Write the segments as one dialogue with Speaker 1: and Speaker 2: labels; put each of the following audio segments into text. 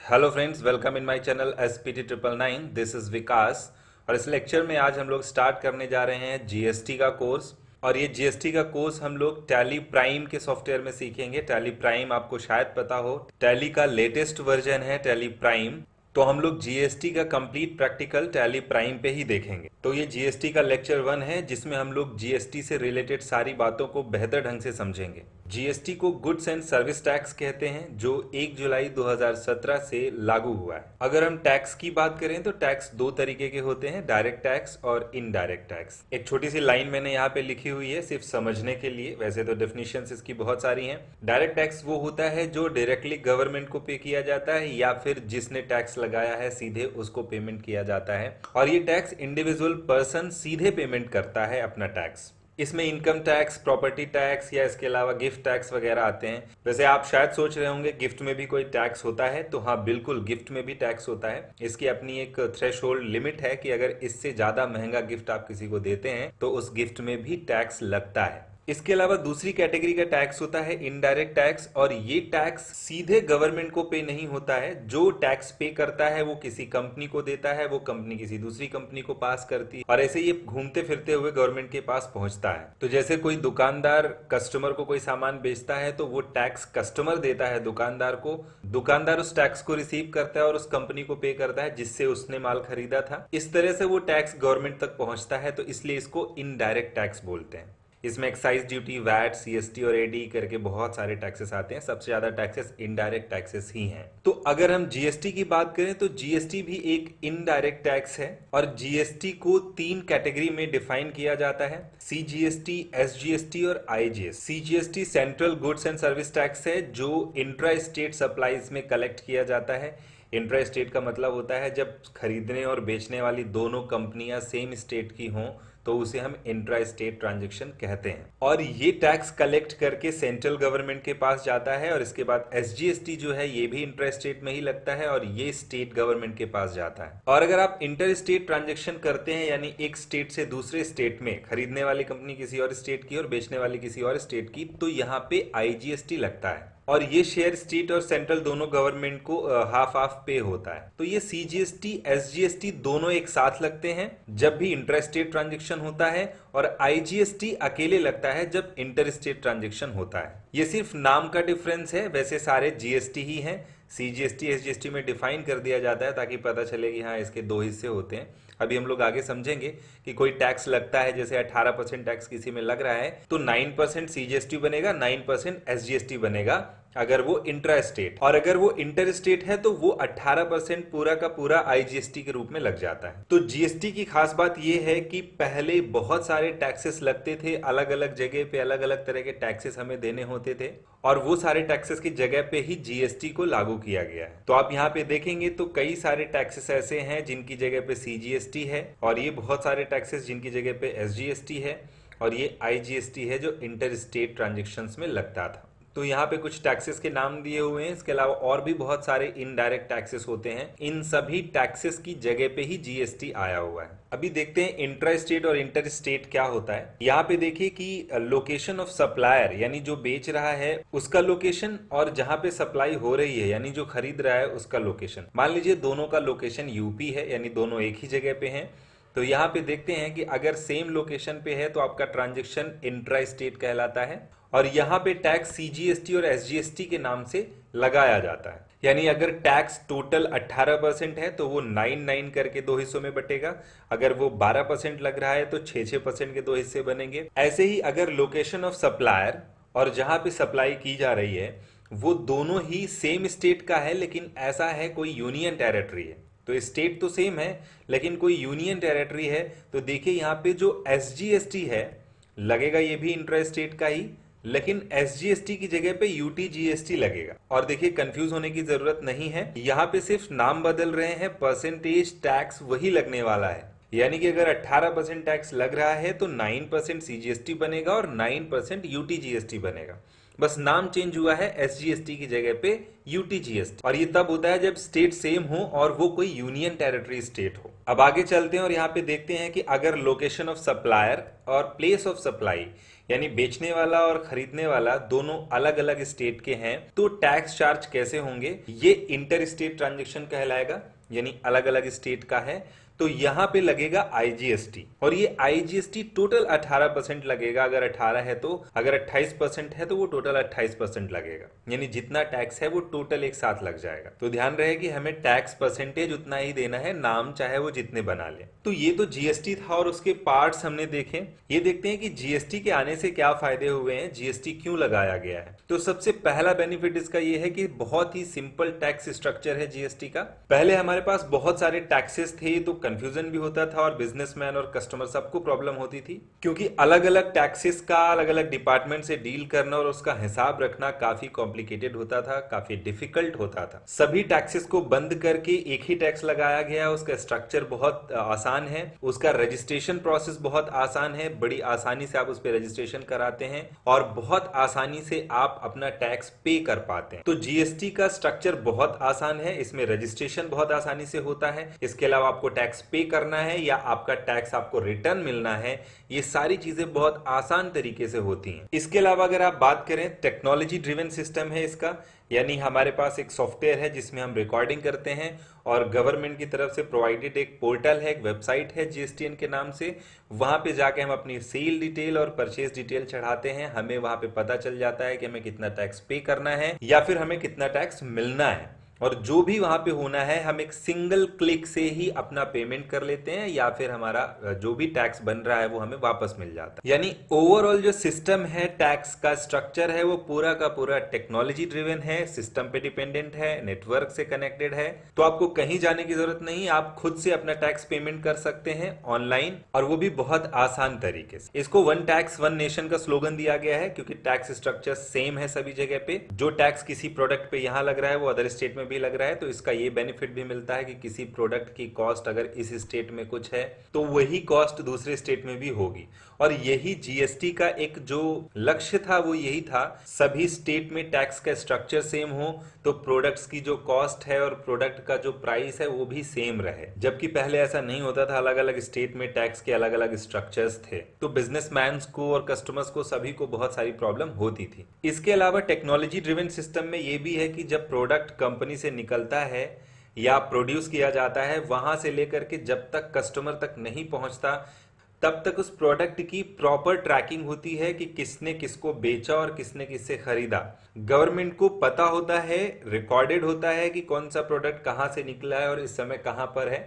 Speaker 1: Hello friends, welcome in my channel SPT 999। This is Vikas और इस lecture में आज हम लोग स्टार्ट करने जा रहे हैं जीएसटी का कोर्स। और ये जीएसटी का कोर्स हम लोग टैली प्राइम के सॉफ्टवेयर में सीखेंगे। टैली प्राइम आपको शायद पता हो, टैली का लेटेस्ट वर्जन है टैली प्राइम। तो हम लोग जीएसटी का कंप्लीट प्रैक्टिकल टैली प्राइम पे ही देखेंगे। तो ये जीएसटी का लेक्चर 1 है जिसमें हम लोग जीएसटी से रिलेटेड सारी बातों को बेहतर ढंग से समझेंगे। जीएसटी को गुड्स एंड सर्विस टैक्स कहते हैं, जो 1 जुलाई 2017 से लागू हुआ है। अगर हम टैक्स की बात करें तो टैक्स दो तरीके के होते हैं, डायरेक्ट टैक्स और इनडायरेक्ट टैक्स। एक छोटी सी लाइन मैंने यहाँ पे लिखी हुई है सिर्फ समझने के लिए, वैसे तो डेफिनेशंस इसकी बहुत सारी हैं। डायरेक्ट टैक्स वो होता है जो डायरेक्टली गवर्नमेंट को पे किया जाता है या फिर जिसने टैक्स लगाया है सीधे उसको पेमेंट किया जाता है। और ये टैक्स इंडिविजुअल पर्सन सीधे पेमेंट करता है अपना टैक्स। इसमें इनकम टैक्स, प्रॉपर्टी टैक्स या इसके अलावा गिफ्ट टैक्स वगैरह आते हैं। वैसे आप शायद सोच रहे होंगे गिफ्ट में भी कोई टैक्स होता है, तो हाँ बिल्कुल, गिफ्ट में भी टैक्स होता है। इसकी अपनी एक थ्रेशोल्ड लिमिट है कि अगर इससे ज्यादा महंगा गिफ्ट आप किसी को देते हैं तो उस गिफ्ट में भी टैक्स लगता है। इसके अलावा दूसरी कैटेगरी का टैक्स होता है इनडायरेक्ट टैक्स, और ये टैक्स सीधे गवर्नमेंट को पे नहीं होता है। जो टैक्स पे करता है वो किसी कंपनी को देता है, वो कंपनी किसी दूसरी कंपनी को पास करती है, और ऐसे ये घूमते फिरते हुए गवर्नमेंट के पास पहुंचता है। तो जैसे कोई दुकानदार कस्टमर को कोई सामान बेचता है तो वो टैक्स कस्टमर देता है दुकानदार को, दुकानदार उस टैक्स को रिसीव करता है और उस कंपनी को पे करता है जिससे उसने माल खरीदा था। इस तरह से वो टैक्स गवर्नमेंट तक पहुंचता है, तो इसलिए इसको इनडायरेक्ट टैक्स बोलते हैं। इसमें एक्साइज ड्यूटी, वैट, सीएसटी और एडी करके बहुत सारे टैक्सेस आते हैं। सबसे ज्यादा टैक्सेस इनडायरेक्ट टैक्सेस ही हैं। तो अगर हम जीएसटी की बात करें तो जीएसटी भी एक इनडायरेक्ट टैक्स है, और जीएसटी को 3 कैटेगरी में डिफाइन किया जाता है, सीजीएसटी, एसजीएसटी और IGS. CGST central goods and service tax है जो इंट्रा स्टेट सप्लाईज में कलेक्ट किया जाता है। इंट्रा स्टेट का मतलब होता है जब खरीदने और बेचने वाली दोनों कंपनियां सेम स्टेट की हों तो उसे हम इंट्रा स्टेट ट्रांजैक्शन कहते हैं। और ये टैक्स कलेक्ट करके सेंट्रल गवर्नमेंट के पास जाता है, और इसके बाद एसजीएसटी जो है ये भी इंट्रा स्टेट में ही लगता है और ये स्टेट गवर्नमेंट के पास जाता है। और अगर आप इंटर स्टेट ट्रांजैक्शन करते हैं, यानी एक स्टेट से दूसरे स्टेट में, खरीदने वाली कंपनी किसी और स्टेट की और बेचने वाली किसी और स्टेट की, तो यहाँ पे आईजीएसटी लगता है। और ये शेयर स्टेट और सेंट्रल दोनों गवर्नमेंट को हाफ हाफ पे होता है। तो ये सीजीएसटी, एसजीएसटी दोनों एक साथ लगते हैं जब भी इंटर स्टेट ट्रांजैक्शन होता है, और आईजीएसटी अकेले लगता है जब इंटर स्टेट ट्रांजैक्शन होता है। ये सिर्फ नाम का डिफरेंस है, वैसे सारे जीएसटी ही हैं। सीजीएसटी एसजीएसटी में डिफाइन कर दिया जाता है ताकि पता चले कि हाँ इसके 2 हिस्से होते हैं। अभी हम लोग आगे समझेंगे कि कोई टैक्स लगता है, जैसे 18% टैक्स किसी में लग रहा है तो 9% सीजीएसटी बनेगा, 9% एसजीएसटी बनेगा अगर वो इंट्रा स्टेट, और अगर वो इंटर स्टेट है तो वो 18% पूरा का पूरा आईजीएसटी के रूप में लग जाता है। तो जीएसटी की खास बात ये है कि पहले बहुत सारे टैक्सेस लगते थे, अलग अलग जगह पे अलग अलग तरह के टैक्सेस हमें देने होते थे, और वो सारे टैक्सेस की जगह पे ही जीएसटी को लागू किया गया है। तो आप यहाँ पे देखेंगे तो कई सारे टैक्सेस ऐसे हैं जिनकी जगह पे सीजीएसटी है, और ये बहुत सारे टैक्सेस जिनकी जगह पे एसजीएसटी है, और ये आईजीएसटी है जो इंटर स्टेट ट्रांजेक्शन्स में लगता था। तो यहाँ पे कुछ टैक्सेस के नाम दिए हुए हैं, इसके अलावा और भी बहुत सारे इनडायरेक्ट टैक्सेस होते हैं। इन सभी टैक्सेस की जगह पे ही जीएसटी आया हुआ है। अभी देखते हैं इंट्रा स्टेट और इंटर स्टेट क्या होता है। यहाँ पे देखिए कि लोकेशन ऑफ सप्लायर, यानी जो बेच रहा है उसका लोकेशन, और जहाँ पे सप्लाई हो रही है यानी जो खरीद रहा है उसका लोकेशन। मान लीजिए दोनों का लोकेशन यूपी है, यानी दोनों एक ही जगह पे हैं। तो यहाँ पे देखते हैं कि अगर सेम लोकेशन पे है तो आपका ट्रांजेक्शन इंट्रा स्टेट कहलाता है, और यहाँ पे टैक्स सीजीएसटी और एसजीएसटी के नाम से लगाया जाता है। यानी अगर टैक्स टोटल 18% है तो वो 9 करके 2 हिस्सों में बटेगा, अगर वो 12% लग रहा है तो 6% के 2 हिस्से बनेंगे। ऐसे ही अगर लोकेशन ऑफ सप्लायर और जहाँ पे सप्लाई की जा रही है वो दोनों ही सेम स्टेट का है, लेकिन ऐसा है कोई यूनियन टेरिटरी है, तो स्टेट तो सेम है लेकिन कोई यूनियन टेरिटरी है, तो देखिए यहाँ पे जो एसजीएसटी है लगेगा ये भी इंट्रा स्टेट का ही, लेकिन एसजीएसटी की जगह पे यूटीजीएसटी लगेगा। और देखिए कंफ्यूज होने की जरूरत नहीं है, यहाँ पे सिर्फ नाम बदल रहे हैं, परसेंटेज टैक्स वही लगने वाला है। यानी कि अगर 18% टैक्स लग रहा है तो 9% सीजीएसटी बनेगा और 9% यूटीजीएसटी बनेगा। बस नाम चेंज हुआ है, एसजीएसटी की जगह पे यूटीजीएसटी, और ये तब होता है जब स्टेट सेम हो और वो कोई यूनियन टेरिटरी स्टेट हो। अब आगे चलते हैं और यहाँ पे देखते हैं कि अगर लोकेशन ऑफ सप्लायर और प्लेस ऑफ सप्लाई यानी बेचने वाला और खरीदने वाला दोनों अलग अलग स्टेट के हैं, तो टैक्स चार्ज कैसे होंगे, ये इंटर स्टेट ट्रांजेक्शन कहलाएगा, यानी अलग अलग स्टेट का है। तो यहां पे लगेगा आईजीएसटी, और ये आईजीएसटी टोटल 18% लगेगा अगर 18 है तो, अगर 28% है तो वो टोटल 28% लगेगा, यानी जितना टैक्स है वो टोटल एक साथ लग जाएगा। तो ध्यान रहे कि हमें टैक्स परसेंटेज उतना ही देना है, नाम चाहे वो जितने बना ले। तो ये तो जीएसटी था और उसके पार्ट्स हमने देखे। ये देखते हैं कि जीएसटी के आने से क्या फायदे हुए हैं, जीएसटी क्यों लगाया गया है। तो सबसे पहला बेनिफिट इसका ये है कि बहुत ही सिंपल टैक्स स्ट्रक्चर है जीएसटी का। पहले हमारे पास बहुत सारे टैक्सेस थे तो कंफ्यूजन भी होता था और बिजनेसमैन और कस्टमर सबको प्रॉब्लम होती थी, क्योंकि अलग अलग टैक्सेस का अलग अलग डिपार्टमेंट से डील करना और उसका हिसाब रखना काफी कॉम्प्लिकेटेड होता था, काफी डिफिकल्ट होता था। सभी टैक्सेस को बंद करके एक ही टैक्स लगाया गया, उसका स्ट्रक्चर बहुत आसान है, उसका रजिस्ट्रेशन प्रोसेस बहुत आसान है, बड़ी आसानी से आप उस पर रजिस्ट्रेशन कराते हैं और बहुत आसानी से आप अपना टैक्स पे कर पाते हैं। तो जीएसटी का स्ट्रक्चर बहुत आसान है, इसमें रजिस्ट्रेशन बहुत आसानी से होता है, इसके अलावा आपको टैक्स पे करना है या आपका टैक्स आपको रिटर्न मिलना है, ये सारी चीजें बहुत आसान तरीके से होती हैं। इसके अलावा अगर आप बात करें, टेक्नोलॉजी ड्रिवन सिस्टम है इसका, यानी हमारे पास एक सॉफ्टवेयर है जिसमें हम रिकॉर्डिंग करते हैं और गवर्नमेंट की तरफ से प्रोवाइडेड एक पोर्टल है, एक वेबसाइट है जीएसटीएन के नाम से, वहां पे जाके हम अपनी सेल डिटेल और परचेज डिटेल चढ़ाते हैं, हमें वहां पे पता चल जाता है कि हमें कितना टैक्स पे करना है या फिर हमें कितना टैक्स मिलना है, और जो भी वहां पे होना है हम एक सिंगल क्लिक से ही अपना पेमेंट कर लेते हैं या फिर हमारा जो भी टैक्स बन रहा है वो हमें वापस मिल जाता है। यानी ओवरऑल जो सिस्टम है, टैक्स का स्ट्रक्चर है, वो पूरा का पूरा टेक्नोलॉजी ड्रिवन है, सिस्टम पे डिपेंडेंट है, नेटवर्क से कनेक्टेड है, तो आपको कहीं जाने की जरूरत नहीं, आप खुद से अपना टैक्स पेमेंट कर सकते हैं ऑनलाइन, और वो भी बहुत आसान तरीके से। इसको वन टैक्स वन नेशन का स्लोगन दिया गया है, क्योंकि टैक्स स्ट्रक्चर सेम है सभी जगह पे। जो टैक्स किसी प्रोडक्ट पे यहाँ लग रहा है वो अदर स्टेट में भी लग रहा है, तो इसका ये बेनिफिट भी मिलता है कि किसी प्रोडक्ट की कॉस्ट अगर इस स्टेट में कुछ है तो वही कॉस्ट दूसरे स्टेट में भी होगी। और यही जीएसटी का एक जो लक्ष्य था वो यही था, सभी स्टेट में टैक्स का स्ट्रक्चर सेम हो, तो प्रोडक्ट्स की जो कॉस्ट है और प्रोडक्ट का जो प्राइस है वो भी सेम रहे। जबकि पहले ऐसा नहीं होता था, अलग अलग स्टेट में टैक्स के अलग अलग स्ट्रक्चर्स थे, तो बिजनेसमैन को और कस्टमर्स को सभी को बहुत सारी प्रॉब्लम होती थी। इसके अलावा टेक्नोलॉजी ड्रिवन सिस्टम में ये भी है कि जब प्रोडक्ट कंपनी से निकलता है या प्रोड्यूस किया जाता है, वहां से लेकर के जब तक कस्टमर तक नहीं पहुंचता तब तक उस प्रोडक्ट की प्रॉपर ट्रैकिंग होती है कि किसने किसको बेचा और किसने किससे खरीदा। गवर्नमेंट को पता होता है, रिकॉर्डेड होता है कि कौन सा प्रोडक्ट कहां से निकला है और इस समय कहां पर है।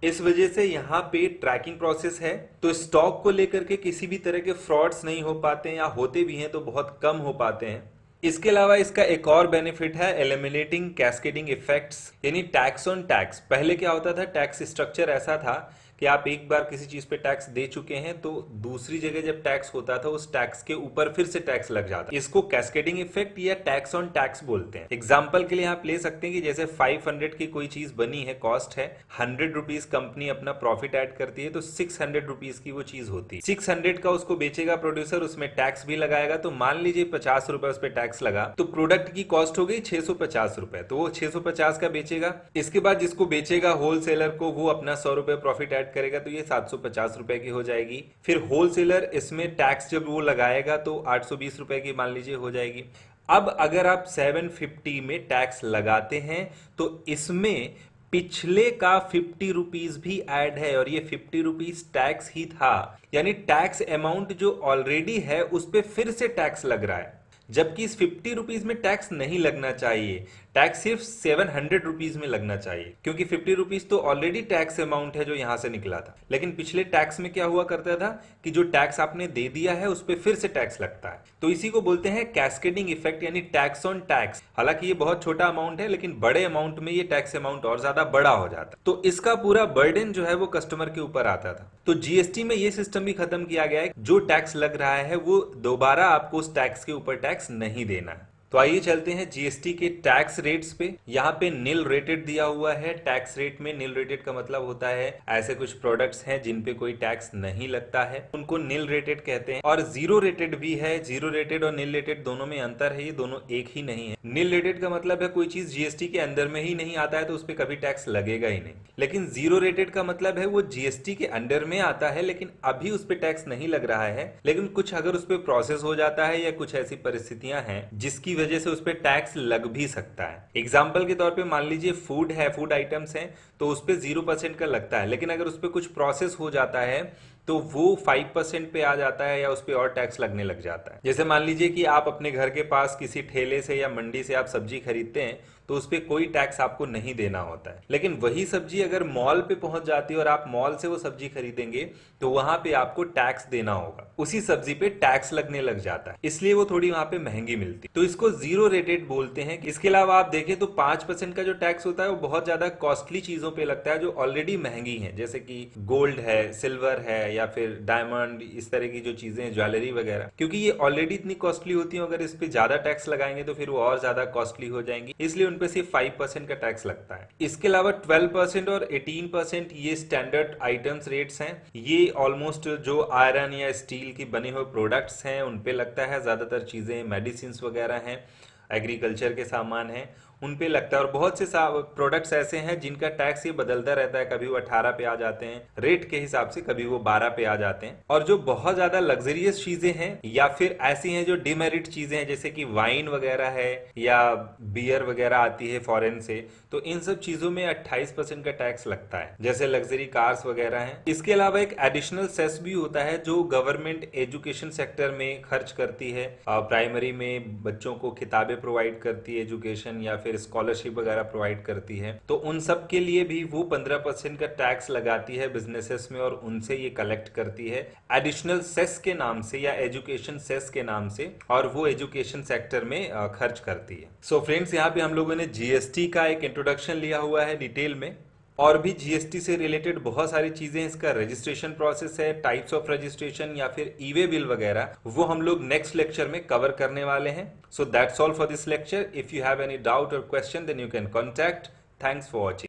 Speaker 1: इस वजह से यहाँ पे ट्रैकिंग प्रोसेस है, तो स्टॉक को लेकर के किसी भी तरह के फ्रॉड्स नहीं हो पाते हैं, या होते भी हैं तो बहुत कम हो पाते हैं। इसके अलावा इसका एक और बेनिफिट है एलिमिनेटिंग कैस्केडिंग इफेक्ट्स, यानी टैक्स ऑन टैक्स। पहले क्या होता था, टैक्स स्ट्रक्चर ऐसा था कि आप एक बार किसी चीज पे टैक्स दे चुके हैं तो दूसरी जगह जब टैक्स होता था उस टैक्स के ऊपर फिर से टैक्स लग जाता। इसको कैस्केडिंग इफेक्ट या टैक्स ऑन टैक्स बोलते हैं। एग्जांपल के लिए आप ले सकते हैं कि जैसे 500 की कोई चीज बनी है, कॉस्ट है 100 रुपीज, कंपनी अपना प्रॉफिट ऐड करती है तो 600 रुपीज की वो चीज होती है। 600 का उसको बेचेगा प्रोड्यूसर, उसमें टैक्स भी लगाएगा, तो मान लीजिए 50 रुपए उस पर टैक्स लगा, तो प्रोडक्ट की कॉस्ट हो गई 650 रुपए, तो वो 650 का बेचेगा। इसके बाद जिसको बेचेगा होलसेलर को, वो अपना 100 रुपए प्रॉफिट ऐड करेगा, तो ये 750 रुपए की हो जाएगी। फिर होलसेलर इसमें टैक्स जब वो लगाएगा तो 820 रुपए की मान लीजिए हो जाएगी। अब अगर आप 750 में टैक्स लगाते हैं तो इसमें पिछले का 50 रुपीज भी ऐड है, और ये 50 रुपीज टैक्स ही था, यानी टैक्स अमाउंट जो ऑलरेडी है उस पर फिर से टैक्स लग रहा है, जबकि इस 50 रुपीज में टैक्स नहीं लगना चाहिए। टैक्स सिर्फ 700 रुपीज में लगना चाहिए, क्योंकि 50 रुपीज तो ऑलरेडी टैक्स अमाउंट है जो यहां से निकला था। लेकिन पिछले टैक्स में क्या हुआ करता था कि जो टैक्स आपने दे दिया है उस पर फिर से टैक्स लगता है, तो इसी को बोलते हैं कैस्केडिंग इफेक्ट, यानी टैक्स ऑन टैक्स। हालांकि ये बहुत छोटा अमाउंट है, लेकिन बड़े अमाउंट में ये टैक्स अमाउंट और ज्यादा बड़ा हो जाता, तो इसका पूरा बर्डन जो है वो कस्टमर के ऊपर आता था। तो जीएसटी में ये सिस्टम भी खत्म किया गया है, जो टैक्स लग रहा है वो दोबारा आपको उस टैक्स के ऊपर टैक्स नहीं देना है। तो आइए चलते हैं जीएसटी के टैक्स रेट्स पे। यहाँ पे नील रेटेड दिया हुआ है। टैक्स रेट में नील रेटेड का मतलब होता है ऐसे कुछ प्रोडक्ट्स हैं जिन पे कोई टैक्स नहीं लगता है, उनको नील रेटेड कहते हैं। और जीरो रेटेड भी है। जीरो रेटेड और नील रेटेड दोनों में अंतर है, ये दोनों एक ही नहीं है। नील रेटेड का मतलब है कोई चीज जीएसटी के अंदर में ही नहीं आता है तो उस पर कभी टैक्स लगेगा ही नहीं। लेकिन जीरो रेटेड का मतलब है वो जीएसटी के अंडर में आता है लेकिन अभी उस पर टैक्स नहीं लग रहा है, लेकिन कुछ अगर उस पर प्रोसेस हो जाता है या कुछ ऐसी परिस्थितियां हैं जिसकी वजह से उस पर टैक्स लग भी सकता है। एग्जाम्पल के तौर पे मान लीजिए फूड है, फूड आइटम्स हैं तो उस पर 0% का लगता है, लेकिन अगर उस पर कुछ प्रोसेस हो जाता है तो वो 5% पे आ जाता है या उस पर और टैक्स लगने लग जाता है। जैसे मान लीजिए कि आप अपने घर के पास किसी ठेले से या मंडी से आप सब्जी खरीदते हैं तो उस पर कोई टैक्स आपको नहीं देना होता है, लेकिन वही सब्जी अगर मॉल पे पहुंच जाती है और आप मॉल से वो सब्जी खरीदेंगे तो वहां पे आपको टैक्स देना होगा। उसी सब्जी पे टैक्स लगने लग जाता है, इसलिए वो थोड़ी वहां पे महंगी मिलती है, तो इसको जीरो रेटेड बोलते हैं। इसके अलावा आप देखें तो 5% का जो टैक्स होता है वो बहुत ज्यादा कॉस्टली चीजों पे लगता है जो ऑलरेडी महंगी है, जैसे कि गोल्ड है, सिल्वर है या फिर डायमंड, इस तरह की जो चीजें हैं, ज्वेलरी वगैरह, क्योंकि ये ऑलरेडी इतनी कॉस्टली होती है। अगर इस पे ज्यादा टैक्स लगाएंगे तो फिर वो और ज्यादा कॉस्टली हो जाएंगी, इसलिए उन पे सिर्फ 5% का टैक्स लगता है। इसके अलावा 12% और 18% ये स्टैंडर्ड आइटम्स रेट्स हैं। ये ऑलमोस्ट जो आयरन या स्टील की बने हुए प्रोडक्ट्स हैं उन पे लगता है। ज्यादातर चीजें मेडिसिन वगैरह हैं, एग्रीकल्चर के सामान हैं, उन पे लगता है। और बहुत से प्रोडक्ट्स ऐसे हैं जिनका टैक्स ये बदलता रहता है, कभी वो 18 पे आ जाते हैं रेट के हिसाब से, कभी वो 12 पे आ जाते हैं। और जो बहुत ज्यादा लग्जरियस चीजें हैं या फिर ऐसी हैं जो डिमेरिट चीजें हैं जैसे कि वाइन वगैरह है या बियर वगैरह आती है फॉरेन से, तो इन सब चीजों में 28% का टैक्स लगता है, जैसे लग्जरी कार्स वगैरह हैं। इसके अलावा एक एडिशनल सेस भी होता है जो गवर्नमेंट एजुकेशन सेक्टर में खर्च करती है। प्राइमरी में बच्चों को किताबें प्रोवाइड करती है, एजुकेशन या फिर स्कॉलरशिप वगैरह प्रोवाइड करती है, तो उन सब के लिए भी वो 15% का टैक्स लगाती है बिजनेसेस में और उनसे ये कलेक्ट करती है एडिशनल सेस के नाम से या एजुकेशन सेस के नाम से, और वो एजुकेशन सेक्टर में खर्च करती है। सो फ्रेंड्स, यहाँ पे हम लोगों ने जीएसटी का एक इंट्रोडक्शन लिया हुआ है डिटेल में। और भी जीएसटी से रिलेटेड बहुत सारी चीजें, इसका रजिस्ट्रेशन प्रोसेस है, टाइप्स ऑफ रजिस्ट्रेशन या फिर ई वे बिल वगैरह, वो हम लोग नेक्स्ट लेक्चर में कवर करने वाले हैं। So that's all for this lecture. If you have any doubt or question then you can contact. Thanks for watching.